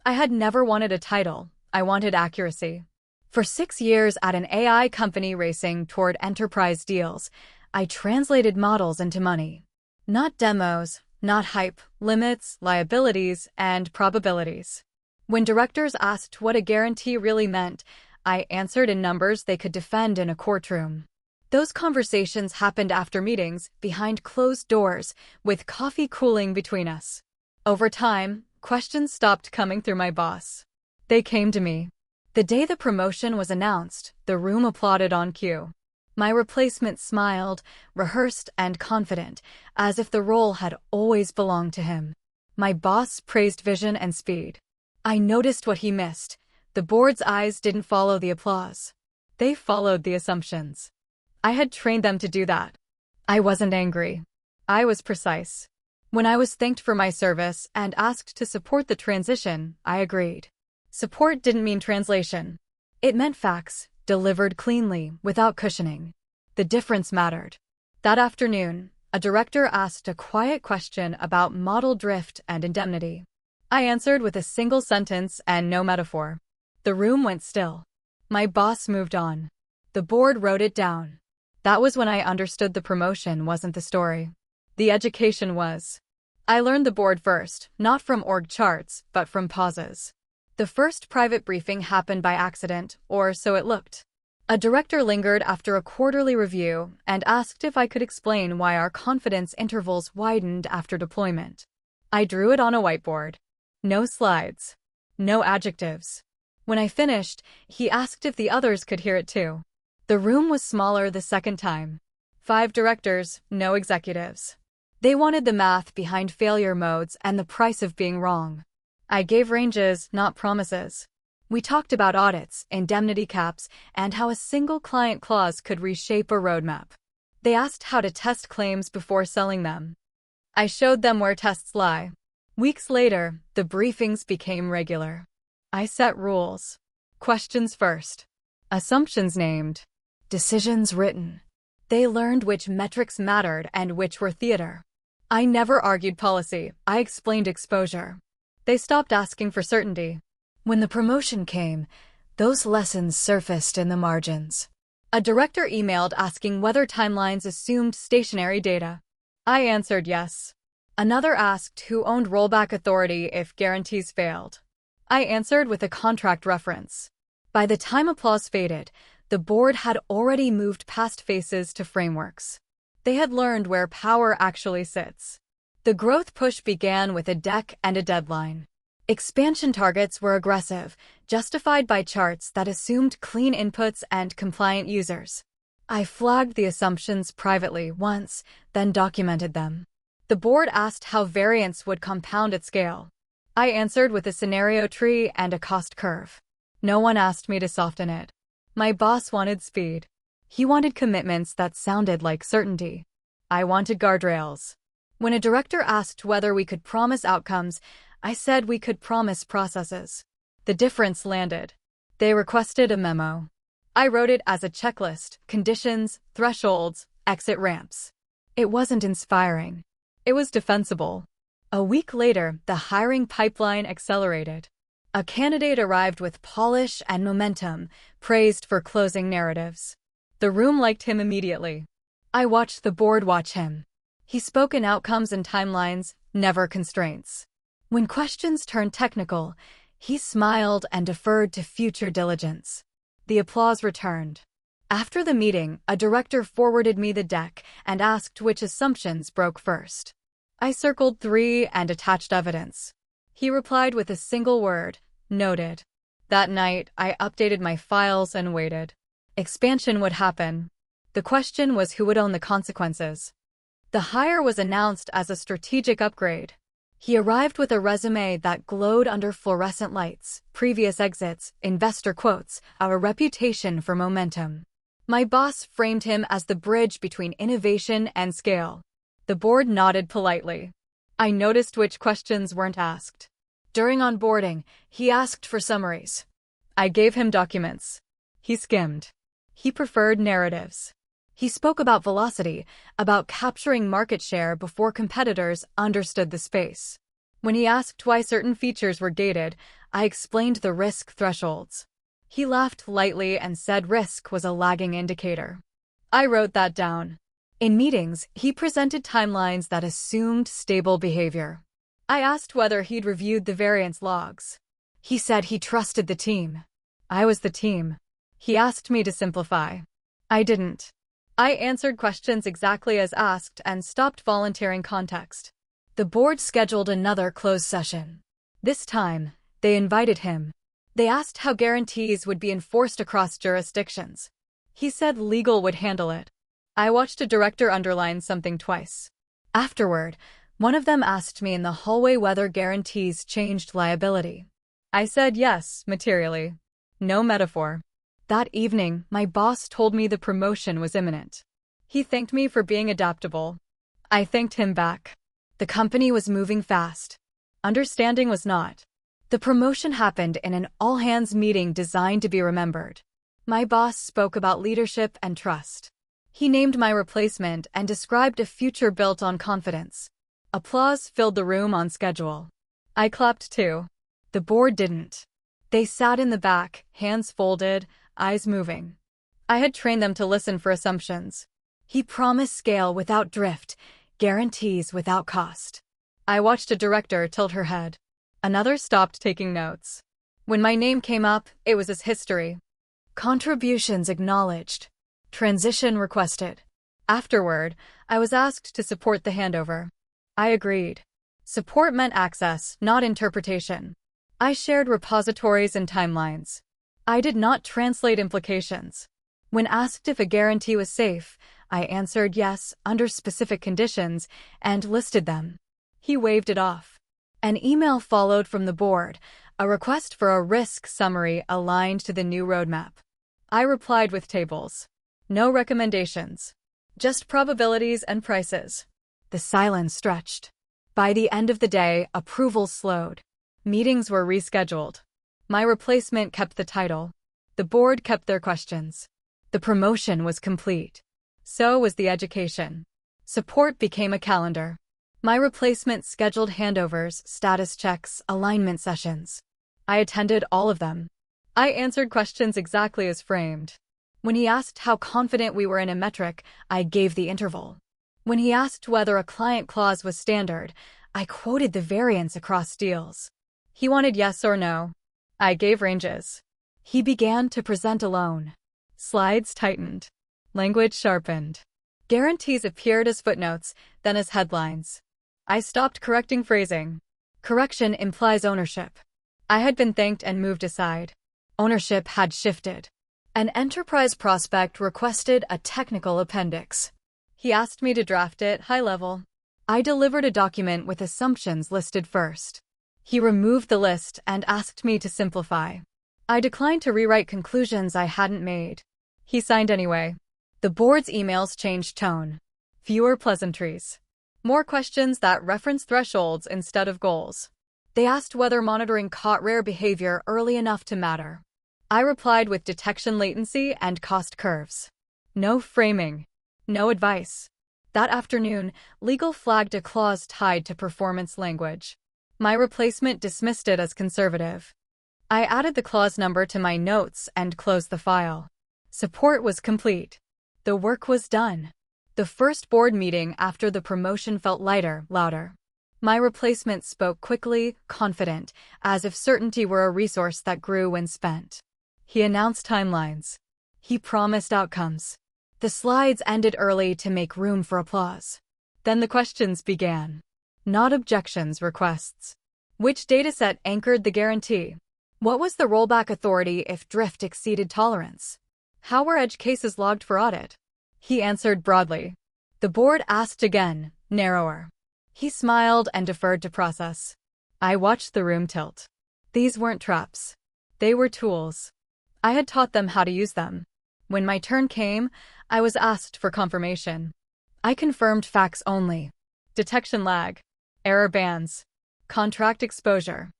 I had never wanted a title. I wanted accuracy. For 6 years at an AI company racing toward enterprise deals, I translated models into money. Not demos, not hype, limits, liabilities, and probabilities. When directors asked what a guarantee really meant, I answered in numbers they could defend in a courtroom. Those conversations happened after meetings, behind closed doors, with coffee cooling between us. Over time, questions stopped coming through my boss. They came to me. The day the promotion was announced, the room applauded on cue. My replacement smiled, rehearsed and confident, as if the role had always belonged to him. My boss praised vision and speed. I noticed what he missed. The board's eyes didn't follow the applause. They followed the assumptions. I had trained them to do that. I wasn't angry. I was precise. When I was thanked for my service and asked to support the transition, I agreed. Support didn't mean translation. It meant facts, delivered cleanly, without cushioning. The difference mattered. That afternoon, a director asked a quiet question about model drift and indemnity. I answered with a single sentence and no metaphor. The room went still. My boss moved on. The board wrote it down. That was when I understood the promotion wasn't the story. The education was. I learned the board first, not from org charts, but from pauses. The first private briefing happened by accident, or so it looked. A director lingered after a quarterly review and asked if I could explain why our confidence intervals widened after deployment. I drew it on a whiteboard. No slides. No adjectives. When I finished, he asked if the others could hear it too. The room was smaller the second time. 5 directors, no executives. They wanted the math behind failure modes and the price of being wrong. I gave ranges, not promises. We talked about audits, indemnity caps, and how a single client clause could reshape a roadmap. They asked how to test claims before selling them. I showed them where tests lie. Weeks later, the briefings became regular. I set rules. Questions first. Assumptions named. Decisions written. They learned which metrics mattered and which were theater. I never argued policy. I explained exposure. They stopped asking for certainty. When the promotion came, those lessons surfaced in the margins. A director emailed asking whether timelines assumed stationary data. I answered yes. Another asked who owned rollback authority if guarantees failed. I answered with a contract reference. By the time applause faded, the board had already moved past faces to frameworks. They had learned where power actually sits. The growth push began with a deck and a deadline. Expansion targets were aggressive, justified by charts that assumed clean inputs and compliant users. I flagged the assumptions privately once, then documented them. The board asked how variance would compound at scale. I answered with a scenario tree and a cost curve. No one asked me to soften it. My boss wanted speed. He wanted commitments that sounded like certainty. I wanted guardrails. When a director asked whether we could promise outcomes, I said we could promise processes. The difference landed. They requested a memo. I wrote it as a checklist: conditions, thresholds, exit ramps. It wasn't inspiring. It was defensible. A week later, the hiring pipeline accelerated. A candidate arrived with polish and momentum, praised for closing narratives. The room liked him immediately. I watched the board watch him. He spoke in outcomes and timelines, never constraints. When questions turned technical, he smiled and deferred to future diligence. The applause returned. After the meeting, a director forwarded me the deck and asked which assumptions broke first. I circled 3 and attached evidence. He replied with a single word: noted. That night, I updated my files and waited. Expansion would happen. The question was who would own the consequences. The hire was announced as a strategic upgrade. He arrived with a resume that glowed under fluorescent lights, previous exits, investor quotes, our reputation for momentum. My boss framed him as the bridge between innovation and scale. The board nodded politely. I noticed which questions weren't asked. During onboarding, he asked for summaries. I gave him documents. He skimmed. He preferred narratives. He spoke about velocity, about capturing market share before competitors understood the space. When he asked why certain features were gated, I explained the risk thresholds. He laughed lightly and said risk was a lagging indicator. I wrote that down. In meetings, he presented timelines that assumed stable behavior. I asked whether he'd reviewed the variance logs. He said he trusted the team. I was the team. He asked me to simplify. I didn't. I answered questions exactly as asked and stopped volunteering context. The board scheduled another closed session. This time, they invited him. They asked how guarantees would be enforced across jurisdictions. He said legal would handle it. I watched a director underline something twice. Afterward, one of them asked me in the hallway whether guarantees changed liability. I said yes, materially. No metaphor. That evening, my boss told me the promotion was imminent. He thanked me for being adaptable. I thanked him back. The company was moving fast. Understanding was not. The promotion happened in an all-hands meeting designed to be remembered. My boss spoke about leadership and trust. He named my replacement and described a future built on confidence. Applause filled the room on schedule. I clapped too. The board didn't. They sat in the back, hands folded, eyes moving. I had trained them to listen for assumptions. He promised scale without drift, guarantees without cost. I watched a director tilt her head. Another stopped taking notes. When my name came up, it was as history. Contributions acknowledged. Transition requested. Afterward, I was asked to support the handover. I agreed. Support meant access, not interpretation. I shared repositories and timelines. I did not translate implications. When asked if a guarantee was safe, I answered yes, under specific conditions, and listed them. He waved it off. An email followed from the board, a request for a risk summary aligned to the new roadmap. I replied with tables. No recommendations. Just probabilities and prices. The silence stretched. By the end of the day, approvals slowed. Meetings were rescheduled. My replacement kept the title. The board kept their questions. The promotion was complete. So was the education. Support became a calendar. My replacement scheduled handovers, status checks, alignment sessions. I attended all of them. I answered questions exactly as framed. When he asked how confident we were in a metric, I gave the interval. When he asked whether a client clause was standard, I quoted the variance across deals. He wanted yes or no. I gave ranges. He began to present alone. Slides tightened. Language sharpened. Guarantees appeared as footnotes, then as headlines. I stopped correcting phrasing. Correction implies ownership. I had been thanked and moved aside. Ownership had shifted. An enterprise prospect requested a technical appendix. He asked me to draft it high level. I delivered a document with assumptions listed first. He removed the list and asked me to simplify. I declined to rewrite conclusions I hadn't made. He signed anyway. The board's emails changed tone. Fewer pleasantries. More questions that reference thresholds instead of goals. They asked whether monitoring caught rare behavior early enough to matter. I replied with detection latency and cost curves. No framing. No advice. That afternoon, legal flagged a clause tied to performance language. My replacement dismissed it as conservative. I added the clause number to my notes and closed the file. Support was complete. The work was done. The first board meeting after the promotion felt lighter, louder. My replacement spoke quickly, confident, as if certainty were a resource that grew when spent. He announced timelines. He promised outcomes. The slides ended early to make room for applause. Then the questions began. Not objections, requests. Which dataset anchored the guarantee? What was the rollback authority if drift exceeded tolerance? How were edge cases logged for audit? He answered broadly. The board asked again, narrower. He smiled and deferred to process. I watched the room tilt. These weren't traps. They were tools. I had taught them how to use them. When my turn came, I was asked for confirmation. I confirmed facts only. Detection lag. Error bands. Contract exposure.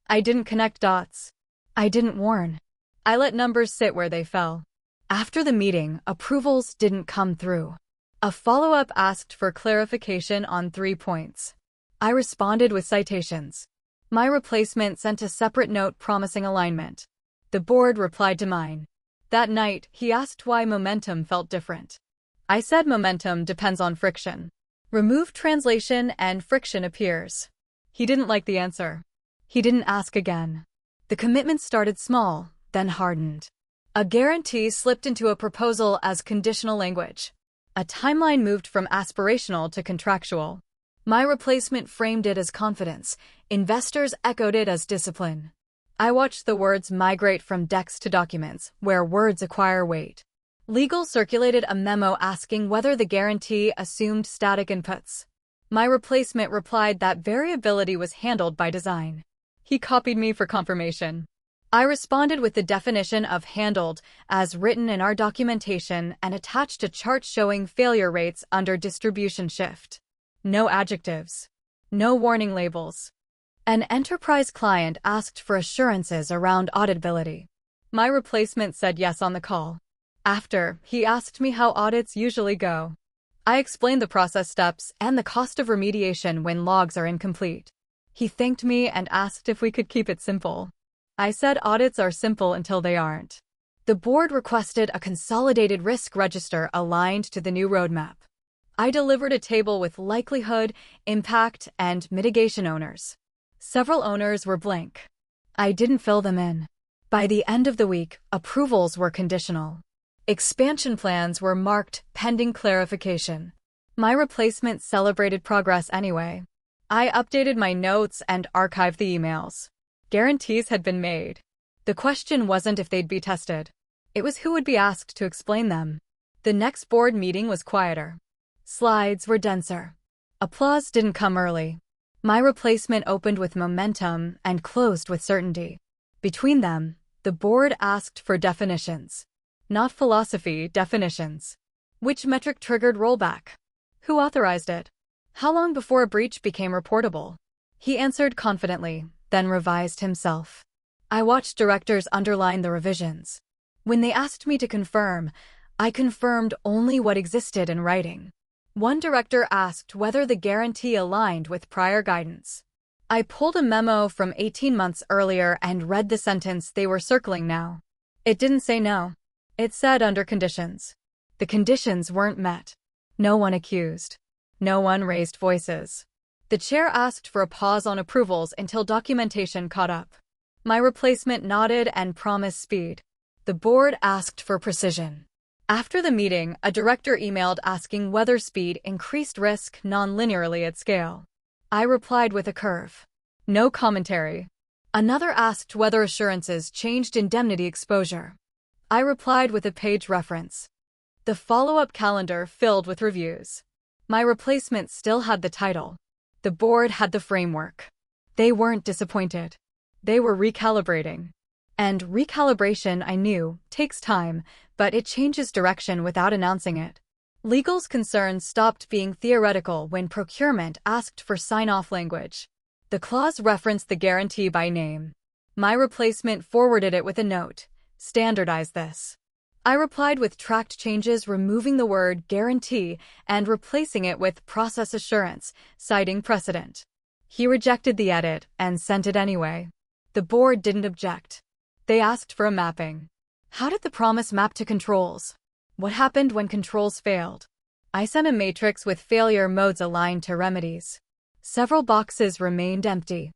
I didn't connect dots. I didn't warn. I let numbers sit where they fell. After the meeting, approvals didn't come through. A follow-up asked for clarification on 3 points. I responded with citations. My replacement sent a separate note promising alignment. The board replied to mine. That night, he asked why momentum felt different. I said momentum depends on friction. Remove translation and friction appears. He didn't like the answer. He didn't ask again. The commitment started small, then hardened. A guarantee slipped into a proposal as conditional language. A timeline moved from aspirational to contractual. My replacement framed it as confidence. Investors echoed it as discipline. I watched the words migrate from decks to documents, where words acquire weight. Legal circulated a memo asking whether the guarantee assumed static inputs. My replacement replied that variability was handled by design. He copied me for confirmation. I responded with the definition of handled as written in our documentation and attached a chart showing failure rates under distribution shift. No adjectives. No warning labels. An enterprise client asked for assurances around auditability. My replacement said yes on the call. After, he asked me how audits usually go. I explained the process steps and the cost of remediation when logs are incomplete. He thanked me and asked if we could keep it simple. I said audits are simple until they aren't. The board requested a consolidated risk register aligned to the new roadmap. I delivered a table with likelihood, impact, and mitigation owners. Several owners were blank. I didn't fill them in. By the end of the week, approvals were conditional. Expansion plans were marked pending clarification. My replacement celebrated progress anyway. I updated my notes and archived the emails. Guarantees had been made. The question wasn't if they'd be tested. It was who would be asked to explain them. The next board meeting was quieter. Slides were denser. Applause didn't come early. My replacement opened with momentum and closed with certainty. Between them, the board asked for definitions. Not philosophy, definitions. Which metric triggered rollback? Who authorized it? How long before a breach became reportable? He answered confidently, then revised himself. I watched directors underline the revisions. When they asked me to confirm, I confirmed only what existed in writing. One director asked whether the guarantee aligned with prior guidance. I pulled a memo from 18 months earlier and read the sentence they were circling now. It didn't say no. It said under conditions. The conditions weren't met. No one accused. No one raised voices. The chair asked for a pause on approvals until documentation caught up. My replacement nodded and promised speed. The board asked for precision. After the meeting, a director emailed asking whether speed increased risk non-linearly at scale. I replied with a curve. No commentary. Another asked whether assurances changed indemnity exposure. I replied with a page reference. The follow-up calendar filled with reviews. My replacement still had the title. The board had the framework. They weren't disappointed. They were recalibrating. And recalibration, I knew, takes time, but it changes direction without announcing it. Legal's concerns stopped being theoretical when procurement asked for sign-off language. The clause referenced the guarantee by name. My replacement forwarded it with a note. Standardize this. I replied with tracked changes, removing the word guarantee and replacing it with process assurance, citing precedent. He rejected the edit and sent it anyway. The board didn't object. They asked for a mapping. How did the promise map to controls? What happened when controls failed? I sent a matrix with failure modes aligned to remedies. Several boxes remained empty.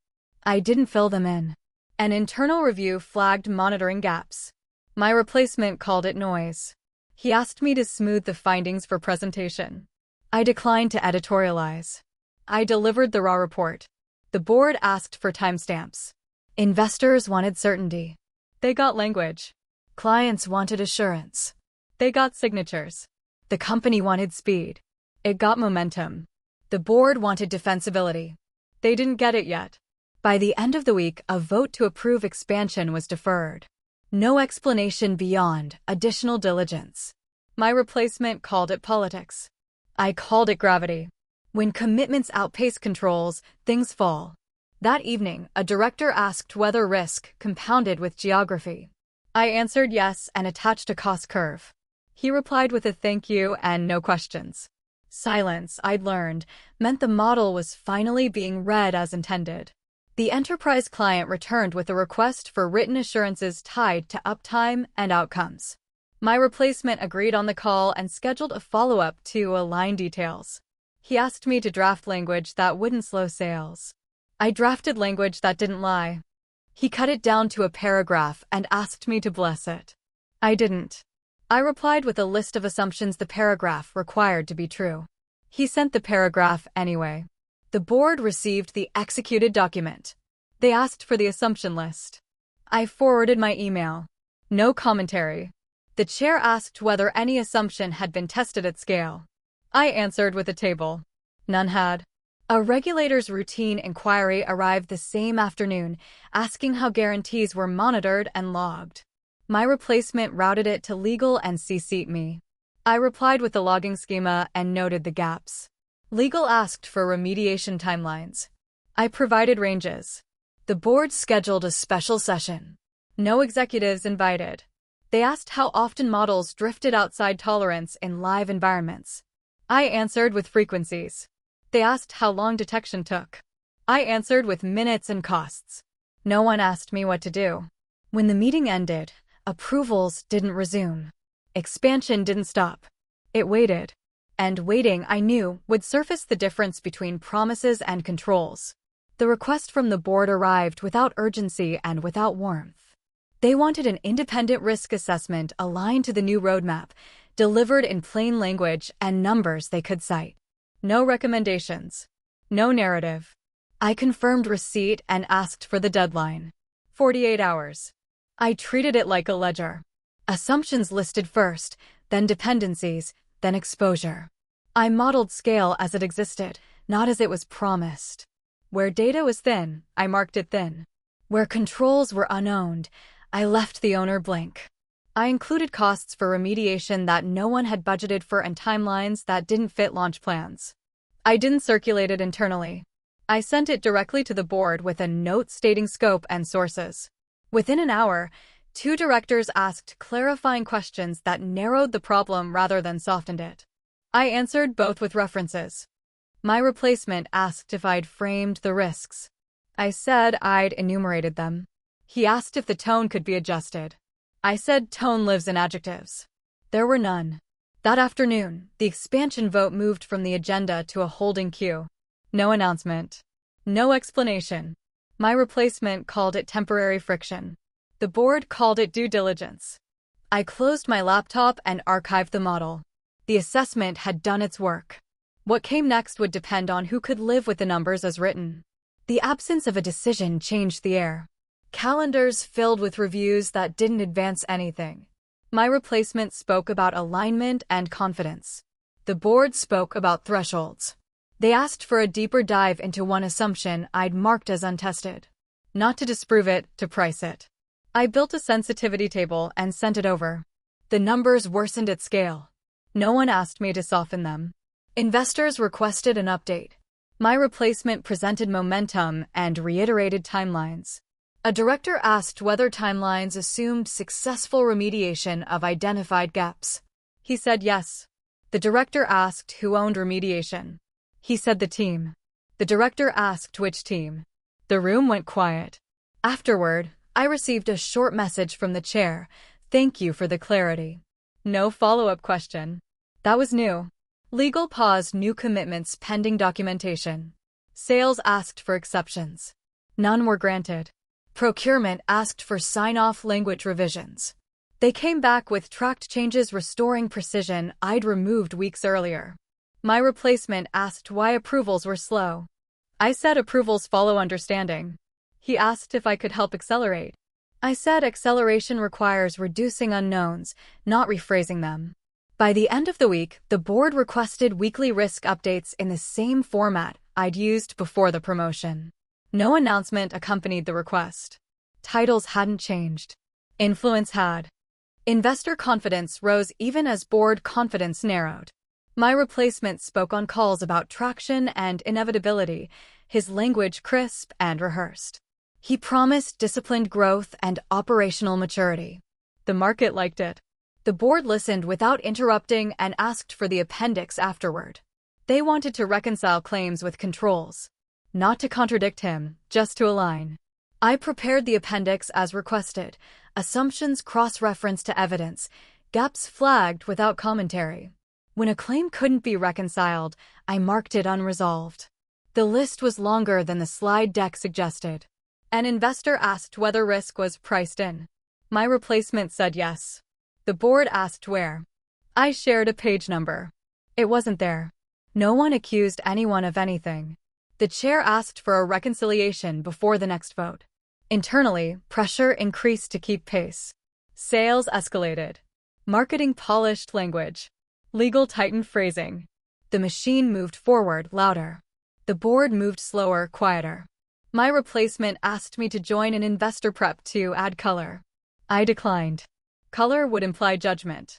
I didn't fill them in. An internal review flagged monitoring gaps. My replacement called it noise. He asked me to smooth the findings for presentation. I declined to editorialize. I delivered the raw report. The board asked for timestamps. Investors wanted certainty. They got language. Clients wanted assurance. They got signatures. The company wanted speed. It got momentum. The board wanted defensibility. They didn't get it yet. By the end of the week, a vote to approve expansion was deferred. No explanation beyond additional diligence. My replacement called it politics. I called it gravity. When commitments outpace controls, things fall. That evening, a director asked whether risk compounded with geography. I answered yes and attached a cost curve. He replied with a thank you and no questions. Silence, I'd learned, meant the model was finally being read as intended. The enterprise client returned with a request for written assurances tied to uptime and outcomes. My replacement agreed on the call and scheduled a follow-up to align details. He asked me to draft language that wouldn't slow sales. I drafted language that didn't lie. He cut it down to a paragraph and asked me to bless it. I didn't. I replied with a list of assumptions the paragraph required to be true. He sent the paragraph anyway. The board received the executed document. They asked for the assumption list. I forwarded my email. No commentary. The chair asked whether any assumption had been tested at scale. I answered with a table. None had. A regulator's routine inquiry arrived the same afternoon, asking how guarantees were monitored and logged. My replacement routed it to legal and CC'd me. I replied with the logging schema and noted the gaps. Legal asked for remediation timelines. I provided ranges. The board scheduled a special session. No executives invited. They asked how often models drifted outside tolerance in live environments. I answered with frequencies. They asked how long detection took. I answered with minutes and costs. No one asked me what to do. When the meeting ended, approvals didn't resume. Expansion didn't stop. It waited. And waiting, I knew, would surface the difference between promises and controls. The request from the board arrived without urgency and without warmth. They wanted an independent risk assessment aligned to the new roadmap, delivered in plain language and numbers they could cite. No recommendations. No narrative. I confirmed receipt and asked for the deadline. 48 hours. I treated it like a ledger. Assumptions listed first, then dependencies, then exposure. I modeled scale as it existed, not as it was promised. Where data was thin, I marked it thin. Where controls were unowned, I left the owner blank. I included costs for remediation that no one had budgeted for and timelines that didn't fit launch plans. I didn't circulate it internally. I sent it directly to the board with a note stating scope and sources. Within an hour, 2 directors asked clarifying questions that narrowed the problem rather than softened it. I answered both with references. My replacement asked if I'd framed the risks. I said I'd enumerated them. He asked if the tone could be adjusted. I said tone lives in adjectives. There were none. That afternoon, the expansion vote moved from the agenda to a holding queue. No announcement. No explanation. My replacement called it temporary friction. The board called it due diligence. I closed my laptop and archived the model. The assessment had done its work. What came next would depend on who could live with the numbers as written. The absence of a decision changed the air. Calendars filled with reviews that didn't advance anything. My replacement spoke about alignment and confidence. The board spoke about thresholds. They asked for a deeper dive into one assumption I'd marked as untested. Not to disprove it, to price it. I built a sensitivity table and sent it over. The numbers worsened at scale. No one asked me to soften them. Investors requested an update. My replacement presented momentum and reiterated timelines. A director asked whether timelines assumed successful remediation of identified gaps. He said yes. The director asked who owned remediation. He said the team. The director asked which team. The room went quiet. Afterward, I received a short message from the chair. Thank you for the clarity. No follow-up question. That was new. Legal paused new commitments pending documentation. Sales asked for exceptions. None were granted. Procurement asked for sign-off language revisions. They came back with tracked changes restoring precision I'd removed weeks earlier. My replacement asked why approvals were slow. I said approvals follow understanding. He asked if I could help accelerate. I said acceleration requires reducing unknowns, not rephrasing them. By the end of the week, the board requested weekly risk updates in the same format I'd used before the promotion. No announcement accompanied the request. Titles hadn't changed. Influence had. Investor confidence rose even as board confidence narrowed. My replacement spoke on calls about traction and inevitability, his language crisp and rehearsed. He promised disciplined growth and operational maturity. The market liked it. The board listened without interrupting and asked for the appendix afterward. They wanted to reconcile claims with controls. Not to contradict him, just to align. I prepared the appendix as requested. Assumptions cross-referenced to evidence. Gaps flagged without commentary. When a claim couldn't be reconciled, I marked it unresolved. The list was longer than the slide deck suggested. An investor asked whether risk was priced in. My replacement said yes. The board asked where. I shared a page number. It wasn't there. No one accused anyone of anything. The chair asked for a reconciliation before the next vote. Internally, pressure increased to keep pace. Sales escalated. Marketing polished language. Legal tightened phrasing. The machine moved forward, louder. The board moved slower, quieter. My replacement asked me to join an investor prep to add color. I declined. Color would imply judgment.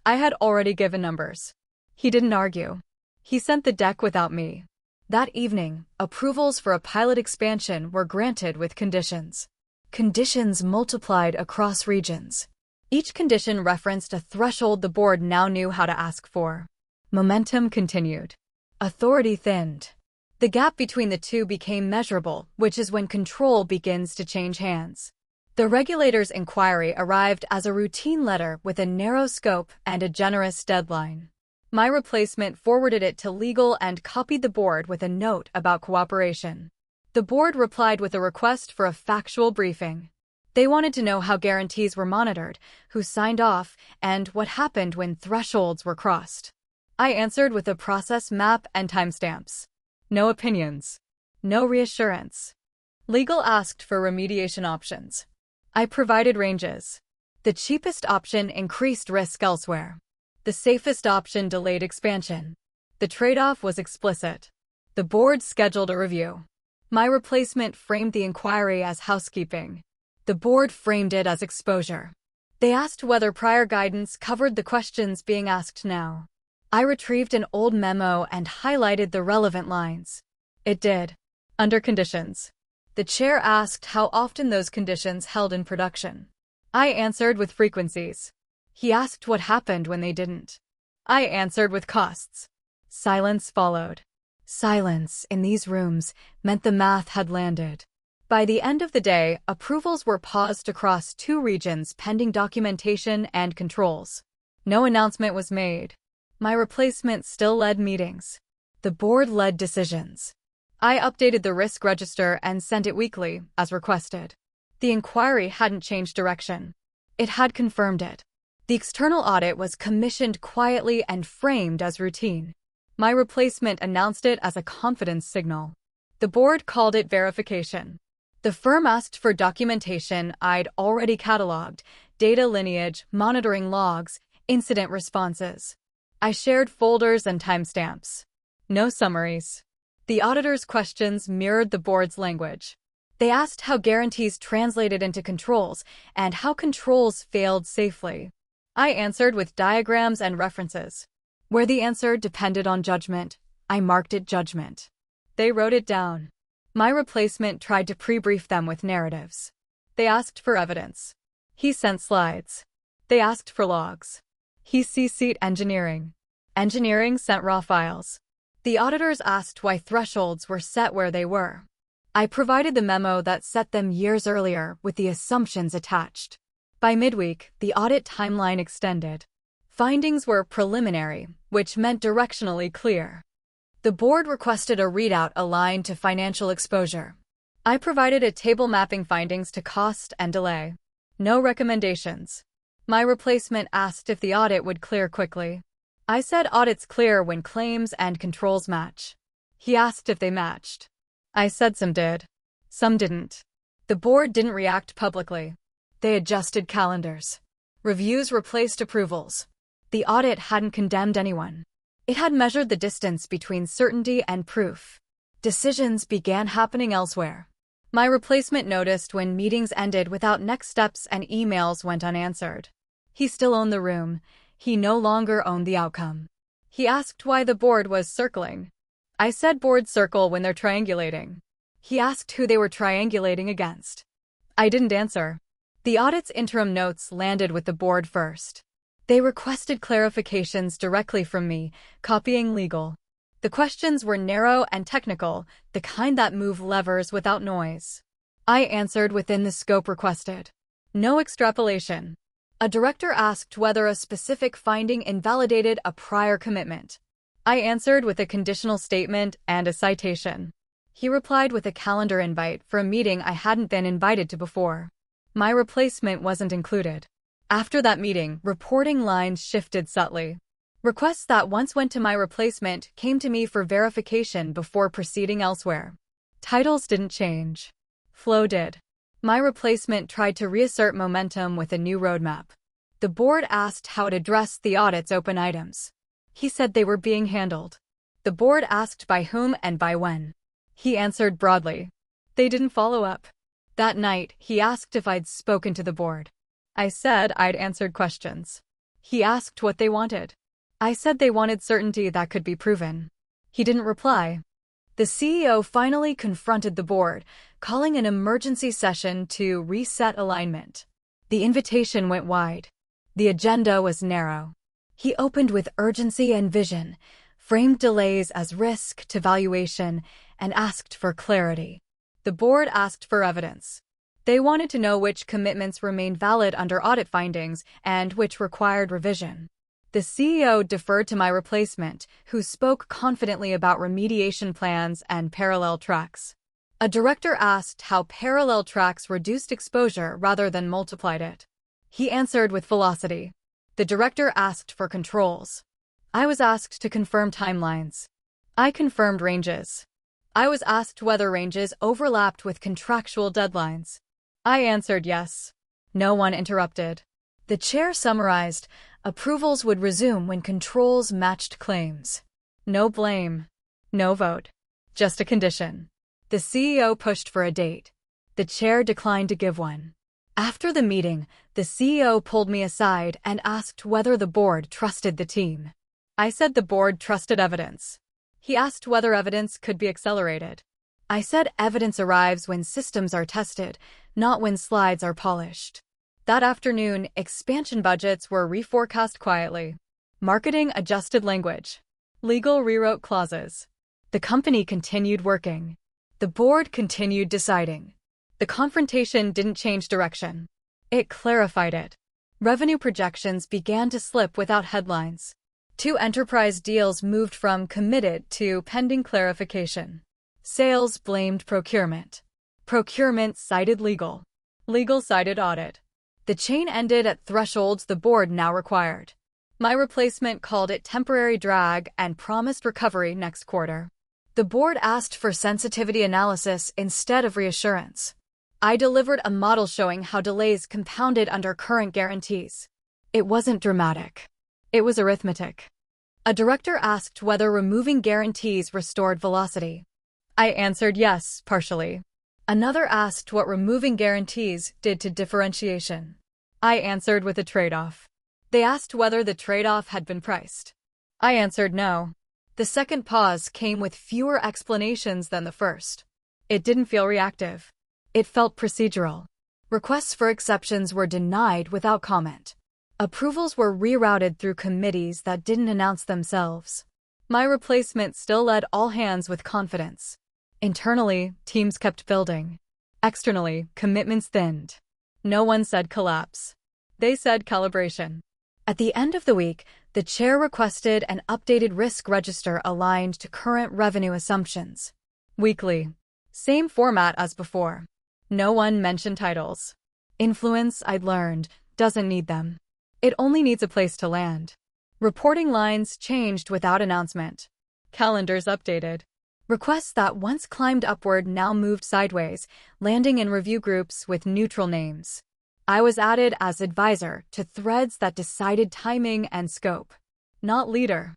I had already given numbers. He didn't argue. He sent the deck without me. That evening, approvals for a pilot expansion were granted with conditions. Conditions multiplied across regions. Each condition referenced a threshold the board now knew how to ask for. Momentum continued. Authority thinned. The gap between the two became measurable, which is when control begins to change hands. The regulator's inquiry arrived as a routine letter with a narrow scope and a generous deadline. My replacement forwarded it to legal and copied the board with a note about cooperation. The board replied with a request for a factual briefing. They wanted to know how guarantees were monitored, who signed off, and what happened when thresholds were crossed. I answered with a process map and timestamps. No opinions. No reassurance. Legal asked for remediation options. I provided ranges. The cheapest option increased risk elsewhere. The safest option delayed expansion. The trade-off was explicit. The board scheduled a review. My replacement framed the inquiry as housekeeping. The board framed it as exposure. They asked whether prior guidance covered the questions being asked now. I retrieved an old memo and highlighted the relevant lines. It did. Under conditions. The chair asked how often those conditions held in production. I answered with frequencies. He asked what happened when they didn't. I answered with costs. Silence followed. Silence in these rooms meant the math had landed. By the end of the day, approvals were paused across 2 regions pending documentation and controls. No announcement was made. My replacement still led meetings. The board led decisions. I updated the risk register and sent it weekly, as requested. The inquiry hadn't changed direction. It had confirmed it. The external audit was commissioned quietly and framed as routine. My replacement announced it as a confidence signal. The board called it verification. The firm asked for documentation I'd already cataloged, data lineage, monitoring logs, incident responses. I shared folders and timestamps. No summaries. The auditor's questions mirrored the board's language. They asked how guarantees translated into controls and how controls failed safely. I answered with diagrams and references. Where the answer depended on judgment, I marked it judgment. They wrote it down. My replacement tried to pre-brief them with narratives. They asked for evidence. He sent slides. They asked for logs. He CC'd engineering. Engineering sent raw files. The auditors asked why thresholds were set where they were. I provided the memo that set them years earlier with the assumptions attached. By midweek, the audit timeline extended. Findings were preliminary, which meant directionally clear. The board requested a readout aligned to financial exposure. I provided a table mapping findings to cost and delay. No recommendations. My replacement asked if the audit would clear quickly. I said audits clear when claims and controls match. He asked if they matched. I said some did. Some didn't. The board didn't react publicly. They adjusted calendars. Reviews replaced approvals. The audit hadn't condemned anyone. It had measured the distance between certainty and proof. Decisions began happening elsewhere. My replacement noticed when meetings ended without next steps and emails went unanswered. He still owned the room. He no longer owned the outcome. He asked why the board was circling. I said boards circle when they're triangulating. He asked who they were triangulating against. I didn't answer. The audit's interim notes landed with the board first. They requested clarifications directly from me, copying legal. The questions were narrow and technical, the kind that move levers without noise. I answered within the scope requested. No extrapolation. A director asked whether a specific finding invalidated a prior commitment. I answered with a conditional statement and a citation. He replied with a calendar invite for a meeting I hadn't been invited to before. My replacement wasn't included. After that meeting, reporting lines shifted subtly. Requests that once went to my replacement came to me for verification before proceeding elsewhere. Titles didn't change. Flow did. My replacement tried to reassert momentum with a new roadmap. The board asked how it addressed the audit's open items. He said they were being handled. The board asked by whom and by when. He answered broadly. They didn't follow up. That night, he asked if I'd spoken to the board. I said I'd answered questions. He asked what they wanted. I said they wanted certainty that could be proven. He didn't reply. The CEO finally confronted the board, calling an emergency session to reset alignment. The invitation went wide. The agenda was narrow. He opened with urgency and vision, framed delays as risk to valuation, and asked for clarity. The board asked for evidence. They wanted to know which commitments remained valid under audit findings and which required revision. The CEO deferred to my replacement, who spoke confidently about remediation plans and parallel tracks. A director asked how parallel tracks reduced exposure rather than multiplied it. He answered with velocity. The director asked for controls. I was asked to confirm timelines. I confirmed ranges. I was asked whether ranges overlapped with contractual deadlines. I answered yes. No one interrupted. The chair summarized, approvals would resume when controls matched claims. No blame. No vote. Just a condition. The CEO pushed for a date. The chair declined to give one. After the meeting, the CEO pulled me aside and asked whether the board trusted the team. I said the board trusted evidence. He asked whether evidence could be accelerated. I said evidence arrives when systems are tested, not when slides are polished. That afternoon, expansion budgets were reforecast quietly. Marketing adjusted language. Legal rewrote clauses. The company continued working. The board continued deciding. The confrontation didn't change direction. It clarified it. Revenue projections began to slip without headlines. 2 enterprise deals moved from committed to pending clarification. Sales blamed procurement. Procurement cited legal. Legal cited audit. The chain ended at thresholds the board now required. My replacement called it temporary drag and promised recovery next quarter. The board asked for sensitivity analysis instead of reassurance. I delivered a model showing how delays compounded under current guarantees. It wasn't dramatic. It was arithmetic. A director asked whether removing guarantees restored velocity. I answered yes, partially. Another asked what removing guarantees did to differentiation. I answered with a trade-off. They asked whether the trade-off had been priced. I answered no. The second pause came with fewer explanations than the first. It didn't feel reactive. It felt procedural. Requests for exceptions were denied without comment. Approvals were rerouted through committees that didn't announce themselves. My replacement still led all hands with confidence. Internally, teams kept building. Externally, commitments thinned. No one said collapse. They said calibration. At the end of the week, the chair requested an updated risk register aligned to current revenue assumptions. Weekly. Same format as before. No one mentioned titles. Influence, I'd learned, doesn't need them. It only needs a place to land. Reporting lines changed without announcement. Calendars updated. Requests that once climbed upward now moved sideways, landing in review groups with neutral names. I was added as advisor to threads that decided timing and scope. Not leader.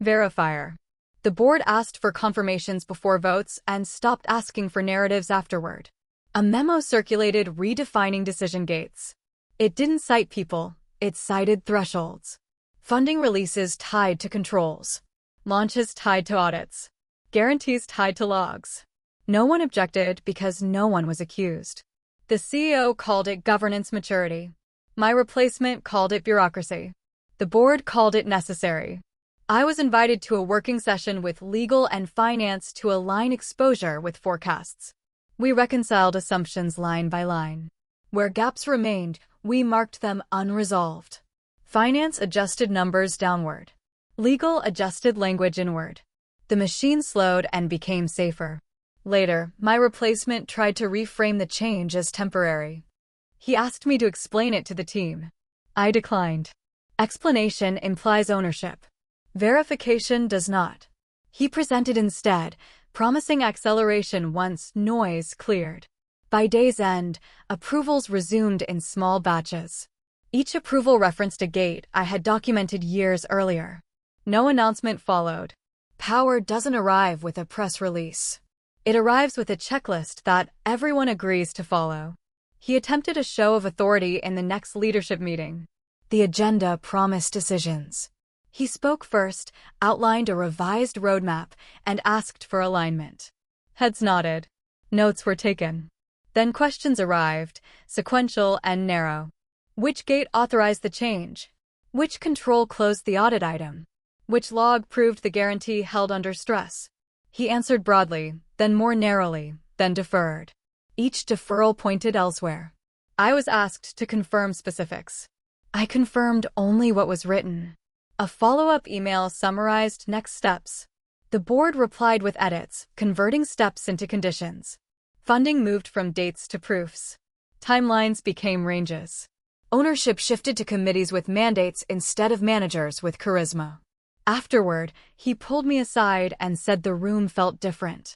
Verifier. The board asked for confirmations before votes and stopped asking for narratives afterward. A memo circulated redefining decision gates. It didn't cite people, it cited thresholds. Funding releases tied to controls. Launches tied to audits. Guarantees tied to logs. No one objected because no one was accused. The CEO called it governance maturity. My replacement called it bureaucracy. The board called it necessary. I was invited to a working session with legal and finance to align exposure with forecasts. We reconciled assumptions line by line. Where gaps remained, we marked them unresolved. Finance adjusted numbers downward. Legal adjusted language inward. The machine slowed and became safer. Later, my replacement tried to reframe the change as temporary. He asked me to explain it to the team. I declined. Explanation implies ownership. Verification does not. He presented instead, promising acceleration once noise cleared. By day's end, approvals resumed in small batches. Each approval referenced a gate I had documented years earlier. No announcement followed. Power doesn't arrive with a press release. It arrives with a checklist that everyone agrees to follow. He attempted a show of authority in the next leadership meeting. The agenda promised decisions. He spoke first, outlined a revised roadmap, and asked for alignment. Heads nodded. Notes were taken. Then questions arrived, sequential and narrow. Which gate authorized the change? Which control closed the audit item? Which log proved the guarantee held under stress? He answered broadly, then more narrowly, then deferred. Each deferral pointed elsewhere. I was asked to confirm specifics. I confirmed only what was written. A follow-up email summarized next steps. The board replied with edits, converting steps into conditions. Funding moved from dates to proofs. Timelines became ranges. Ownership shifted to committees with mandates instead of managers with charisma. Afterward, he pulled me aside and said the room felt different.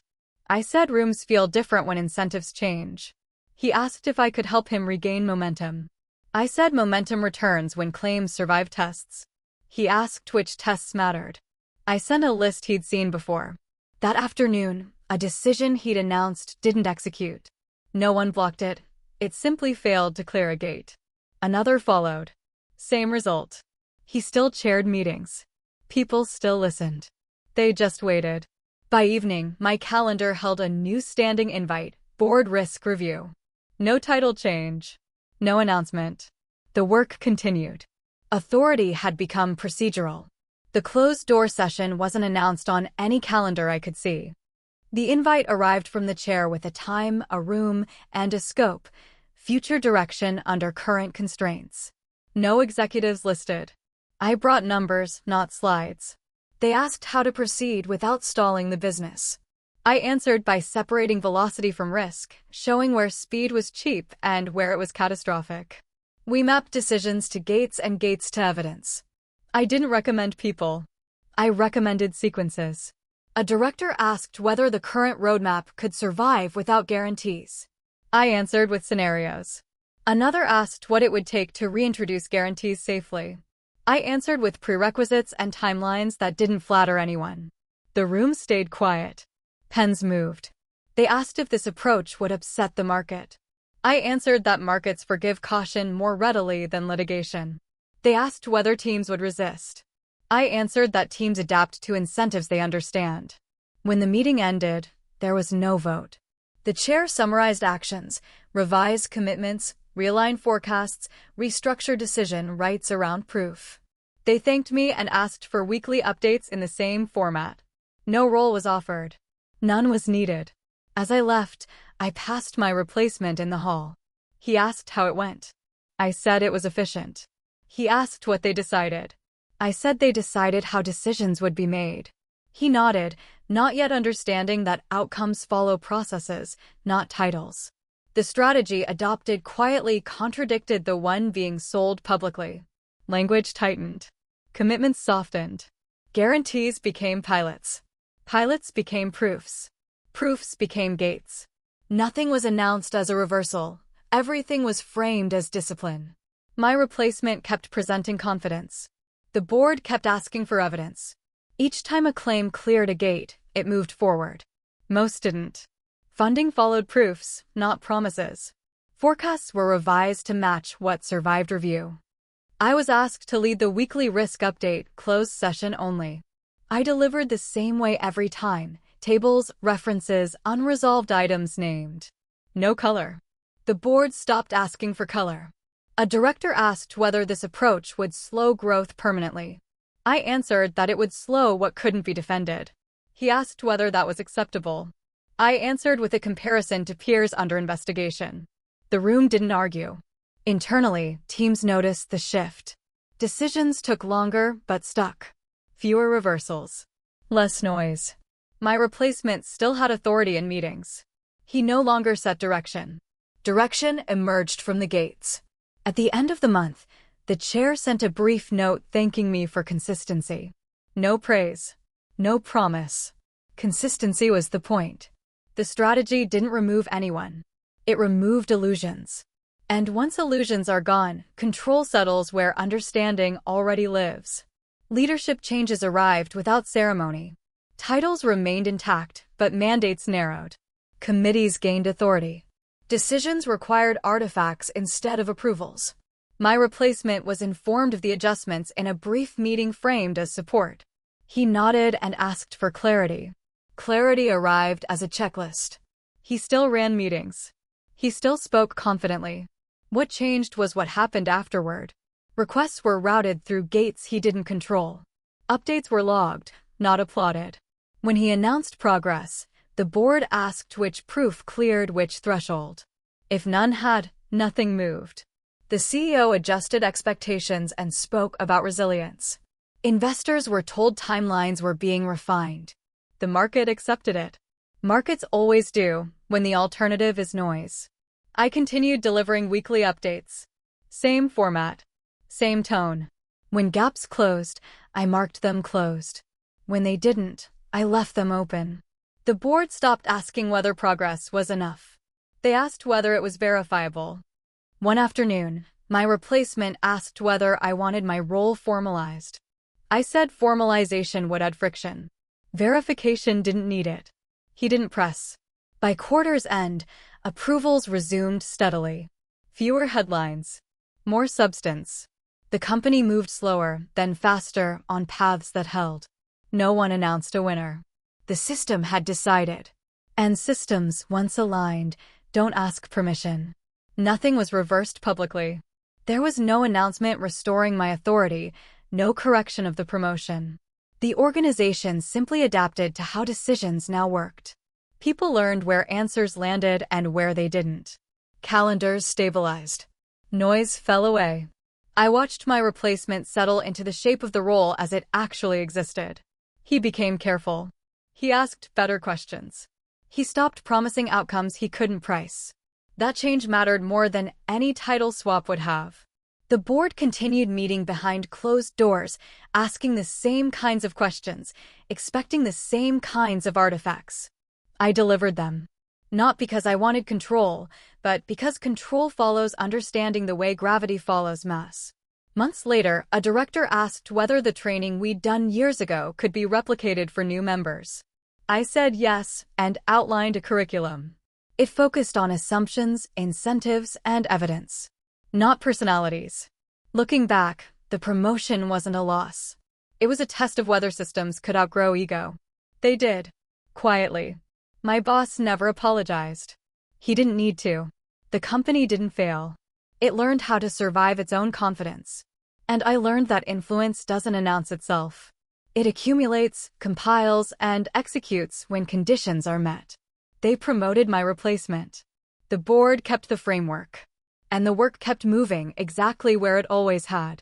I said rooms feel different when incentives change. He asked if I could help him regain momentum. I said momentum returns when claims survive tests. He asked which tests mattered. I sent a list he'd seen before. That afternoon, a decision he'd announced didn't execute. No one blocked it. It simply failed to clear a gate. Another followed. Same result. He still chaired meetings. People still listened. They just waited. By evening, my calendar held a new standing invite, board risk review. No title change. No announcement. The work continued. Authority had become procedural. The closed-door session wasn't announced on any calendar I could see. The invite arrived from the chair with a time, a room, and a scope, future direction under current constraints. No executives listed. I brought numbers, not slides. They asked how to proceed without stalling the business. I answered by separating velocity from risk, showing where speed was cheap and where it was catastrophic. We mapped decisions to gates and gates to evidence. I didn't recommend people. I recommended sequences. A director asked whether the current roadmap could survive without guarantees. I answered with scenarios. Another asked what it would take to reintroduce guarantees safely. I answered with prerequisites and timelines that didn't flatter anyone. The room stayed quiet. Pens moved. They asked if this approach would upset the market. I answered that markets forgive caution more readily than litigation. They asked whether teams would resist. I answered that teams adapt to incentives they understand. When the meeting ended, there was no vote. The chair summarized actions, revised commitments, realigned forecasts, restructured decision rights around proof. They thanked me and asked for weekly updates in the same format. No role was offered. None was needed. As I left, I passed my replacement in the hall. He asked how it went. I said it was efficient. He asked what they decided. I said they decided how decisions would be made. He nodded, not yet understanding that outcomes follow processes, not titles. The strategy adopted quietly contradicted the one being sold publicly. Language tightened. Commitments softened. Guarantees became pilots. Pilots became proofs. Proofs became gates. Nothing was announced as a reversal. Everything was framed as discipline. My replacement kept presenting confidence. The board kept asking for evidence. Each time a claim cleared a gate, it moved forward. Most didn't. Funding followed proofs, not promises. Forecasts were revised to match what survived review. I was asked to lead the weekly risk update, closed session only. I delivered the same way every time. Tables, references, unresolved items named. No color. The board stopped asking for color. A director asked whether this approach would slow growth permanently. I answered that it would slow what couldn't be defended. He asked whether that was acceptable. I answered with a comparison to peers under investigation. The room didn't argue. Internally, teams noticed the shift. Decisions took longer but stuck. Fewer reversals. Less noise. My replacement still had authority in meetings. He no longer set direction. Direction emerged from the gates. At the end of the month, the chair sent a brief note thanking me for consistency. No praise. No promise. Consistency was the point. The strategy didn't remove anyone. It removed illusions. And once illusions are gone, control settles where understanding already lives. Leadership changes arrived without ceremony. Titles remained intact, but mandates narrowed. Committees gained authority. Decisions required artifacts instead of approvals. My replacement was informed of the adjustments in a brief meeting framed as support. He nodded and asked for clarity. Clarity arrived as a checklist. He still ran meetings. He still spoke confidently. What changed was what happened afterward. Requests were routed through gates he didn't control. Updates were logged, not applauded. When he announced progress, the board asked which proof cleared which threshold. If none had, nothing moved. The CEO adjusted expectations and spoke about resilience. Investors were told timelines were being refined. The market accepted it. Markets always do, when the alternative is noise. I continued delivering weekly updates. Same format. Same tone. When gaps closed, I marked them closed. When they didn't, I left them open. The board stopped asking whether progress was enough. They asked whether it was verifiable. One afternoon, my replacement asked whether I wanted my role formalized. I said formalization would add friction. Verification didn't need it. He didn't press. By quarter's end, approvals resumed steadily. Fewer headlines. More substance. The company moved slower, then faster, on paths that held. No one announced a winner. The system had decided. And systems, once aligned, don't ask permission. Nothing was reversed publicly. There was no announcement restoring my authority, no correction of the promotion. The organization simply adapted to how decisions now worked. People learned where answers landed and where they didn't. Calendars stabilized. Noise fell away. I watched my replacement settle into the shape of the role as it actually existed. He became careful. He asked better questions. He stopped promising outcomes he couldn't price. That change mattered more than any title swap would have. The board continued meeting behind closed doors, asking the same kinds of questions, expecting the same kinds of artifacts. I delivered them. Not because I wanted control, but because control follows understanding the way gravity follows mass. Months later, a director asked whether the training we'd done years ago could be replicated for new members. I said yes and outlined a curriculum. It focused on assumptions, incentives, and evidence, not personalities. Looking back, the promotion wasn't a loss. It was a test of whether systems could outgrow ego. They did. Quietly. My boss never apologized. He didn't need to. The company didn't fail. It learned how to survive its own confidence. And I learned that influence doesn't announce itself. It accumulates, compiles, and executes when conditions are met. They promoted my replacement. The board kept the framework. And the work kept moving exactly where it always had.